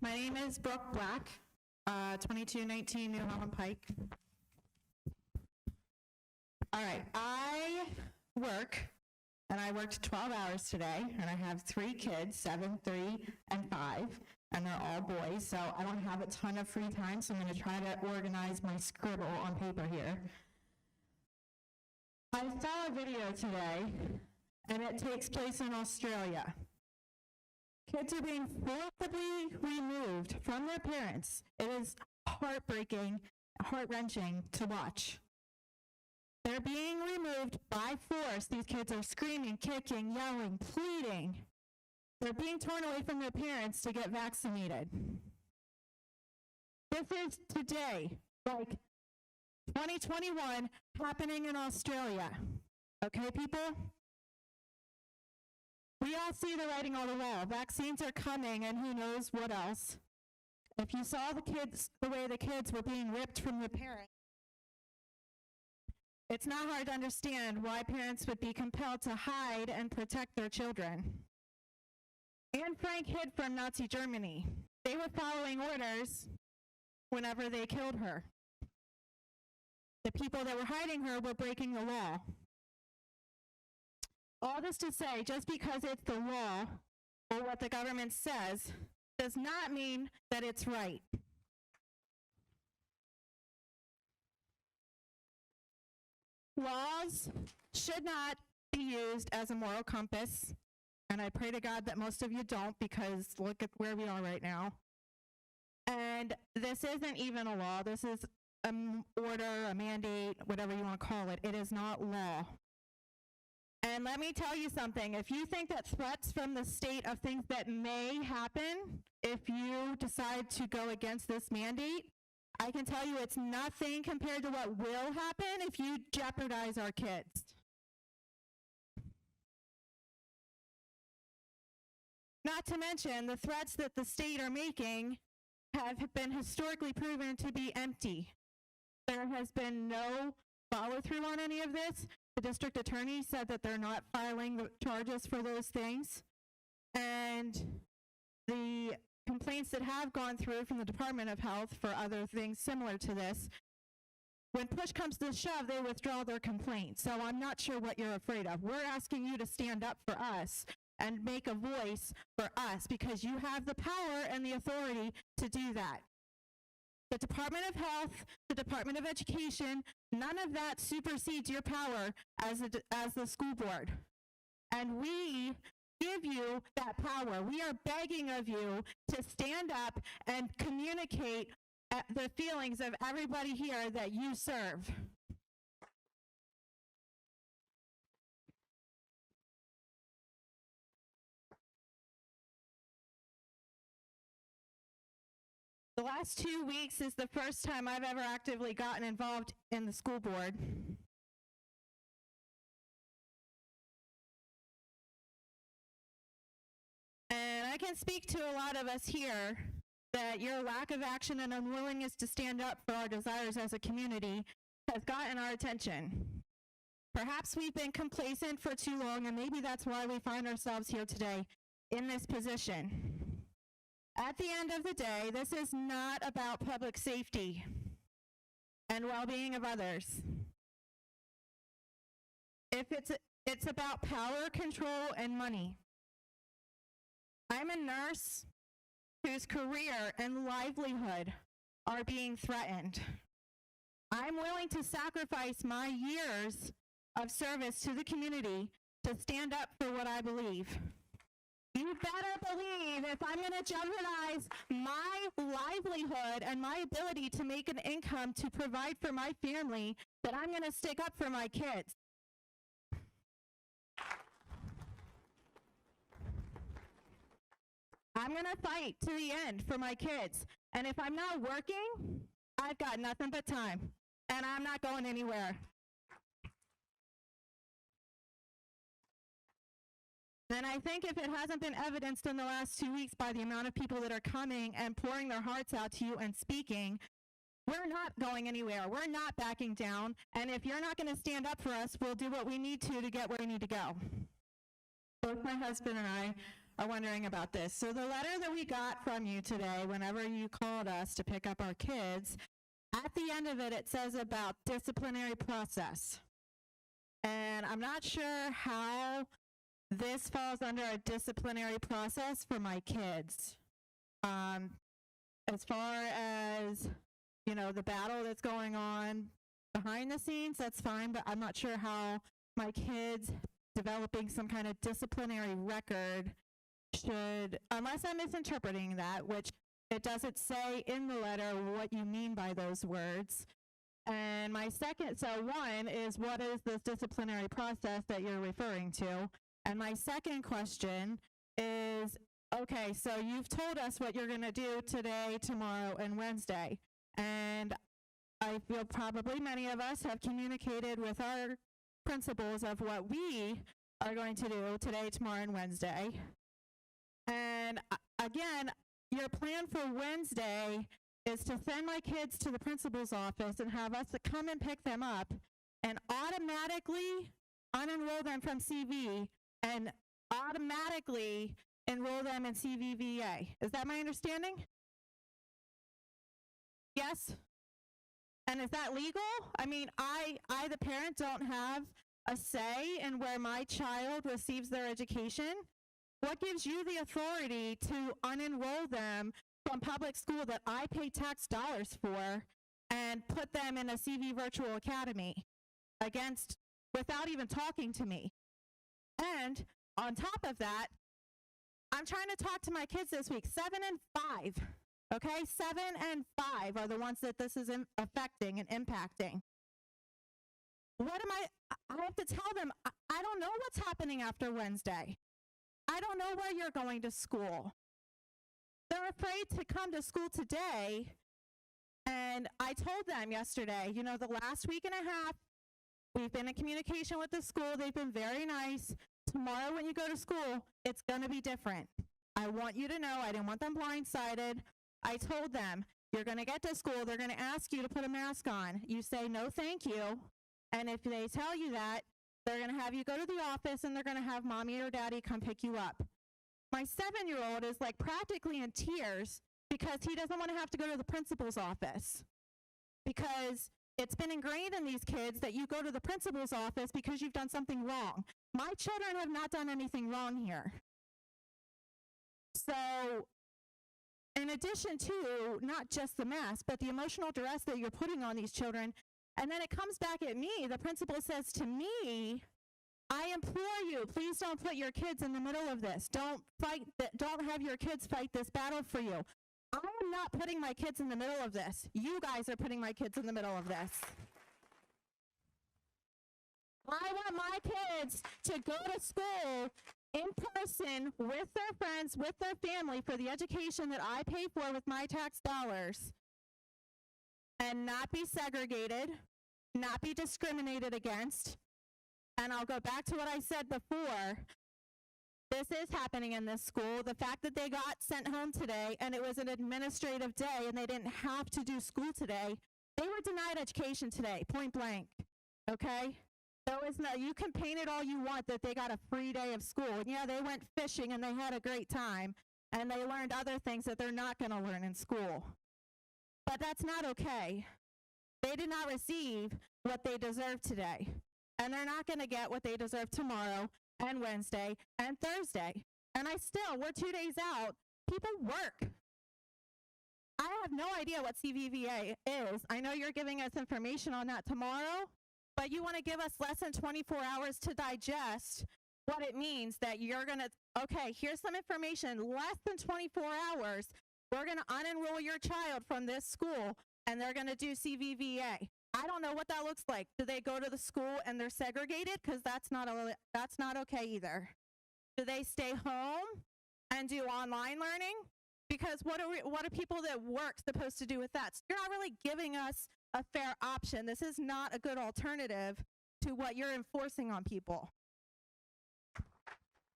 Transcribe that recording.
My name is Brooke Black, 2219 New Holland Pike. All right, I work, and I worked 12 hours today, and I have 3 kids, 7, 3, and 5, and they're all boys, so I don't have a ton of free time, so I'm going to try to organize my scribble on paper here. I saw a video today, and it takes place in Australia. Kids are being forcibly removed from their parents. It is heartbreaking, heart-wrenching to watch. They're being removed by force. These kids are screaming, kicking, yelling, pleading. They're being torn away from their parents to get vaccinated. This is today, like 2021, happening in Australia. Okay, people? We all see the writing on the wall. Vaccines are coming, and who knows what else. If you saw the way the kids were being ripped from their parents, it's not hard to understand why parents would be compelled to hide and protect their children. Anne Frank hid from Nazi Germany. They were following orders whenever they killed her. The people that were hiding her were breaking the law. All this to say, just because it's the law or what the government says does not mean that it's right. Laws should not be used as a moral compass, and I pray to God that most of you don't, because look at where we are right now. And this isn't even a law. This is an order, a mandate, whatever you want to call it. It is not law. And let me tell you something, if you think that threats from the state of things that may happen if you decide to go against this mandate, I can tell you it's nothing compared to what will happen if you jeopardize our kids. Not to mention the threats that the state are making have been historically proven to be empty. There has been no follow-through on any of this. The district attorney said that they're not filing the charges for those things. And the complaints that have gone through from the Department of Health for other things similar to this, when push comes to shove, they withdraw their complaint. So I'm not sure what you're afraid of. We're asking you to stand up for us and make a voice for us, because you have the power and the authority to do that. The Department of Health, the Department of Education, none of that supersedes your power as the school board. And we give you that power. We are begging of you to stand up and communicate the feelings of everybody here that you serve. The last 2 weeks is the first time I've ever actively gotten involved in the school board. And I can speak to a lot of us here that your lack of action and unwillingness to stand up for our desires as a community has gotten our attention. Perhaps we've been complacent for too long, and maybe that's why we find ourselves here today in this position. At the end of the day, this is not about public safety and well-being of others. It's about power, control, and money. I'm a nurse whose career and livelihood are being threatened. I'm willing to sacrifice my years of service to the community to stand up for what I believe. You better believe if I'm going to jeopardize my livelihood and my ability to make an income to provide for my family, that I'm going to stick up for my kids. I'm going to fight to the end for my kids. And if I'm not working, I've got nothing but time, and I'm not going anywhere. And I think if it hasn't been evidenced in the last 2 weeks by the amount of people that are coming and pouring their hearts out to you and speaking, we're not going anywhere. We're not backing down. And if you're not going to stand up for us, we'll do what we need to get where we need to go. Both my husband and I are wondering about this. So the letter that we got from you today, whenever you called us to pick up our kids, at the end of it, it says about disciplinary process. And I'm not sure how this falls under a disciplinary process for my kids. As far as, you know, the battle that's going on behind the scenes, that's fine, but I'm not sure how my kids developing some kind of disciplinary record should, unless I'm misinterpreting that, which it doesn't say in the letter what you mean by those words. And my second, so one is, what is this disciplinary process that you're referring to? And my second question is, okay, so you've told us what you're going to do today, tomorrow, and Wednesday. And I feel probably many of us have communicated with our principles of what we are going to do today, tomorrow, and Wednesday. And again, your plan for Wednesday is to send my kids to the principal's office and have us to come and pick them up and automatically unenroll them from CV and automatically enroll them in CVVA. Is that my understanding? Yes? And is that legal? I mean, I the parent, don't have a say in where my child receives their education. What gives you the authority to unenroll them from public school that I pay tax dollars for and put them in a CV virtual academy without even talking to me? And on top of that, I'm trying to talk to my kids this week, 7 and 5. Okay, 7 and 5 are the ones that this is affecting and impacting. I have to tell them, I don't know what's happening after Wednesday. I don't know where you're going to school. They're afraid to come to school today. And I told them yesterday, you know, the last week and a half, we've been in communication with the school. They've been very nice. Tomorrow when you go to school, it's going to be different. I want you to know, I didn't want them blindsided. I told them, you're going to get to school, they're going to ask you to put a mask on. You say, no, thank you. And if they tell you that, they're going to have you go to the office and they're going to have mommy or daddy come pick you up. My 7-year-old is like practically in tears because he doesn't want to have to go to the principal's office. Because it's been ingrained in these kids that you go to the principal's office because you've done something wrong. My children have not done anything wrong here. So, in addition to not just the mask, but the emotional duress that you're putting on these children, and then it comes back at me, the principal says to me, I implore you, please don't put your kids in the middle of this. Don't have your kids fight this battle for you. I am not putting my kids in the middle of this. You guys are putting my kids in the middle of this. I want my kids to go to school in person with their friends, with their family, for the education that I pay for with my tax dollars, and not be segregated, not be discriminated against. And I'll go back to what I said before. This is happening in this school. The fact that they got sent home today and it was an administrative day and they didn't have to do school today, they were denied education today, point blank, okay? There was no, you can paint it all you want that they got a free day of school. And yeah, they went fishing and they had a great time and they learned other things that they're not going to learn in school. But that's not okay. They did not receive what they deserve today. And they're not going to get what they deserve tomorrow and Wednesday and Thursday. And we're 2 days out. People work. I have no idea what CVVA is. I know you're giving us information on that tomorrow, but you want to give us less than 24 hours to digest what it means that you're going to, okay, here's some information, less than 24 hours, we're going to unenroll your child from this school, and they're going to do CVVA. I don't know what that looks like. Do they go to the school and they're segregated? Because that's not okay either. Do they stay home and do online learning? Because what are people that work supposed to do with that? So you're not really giving us a fair option. This is not a good alternative to what you're enforcing on people.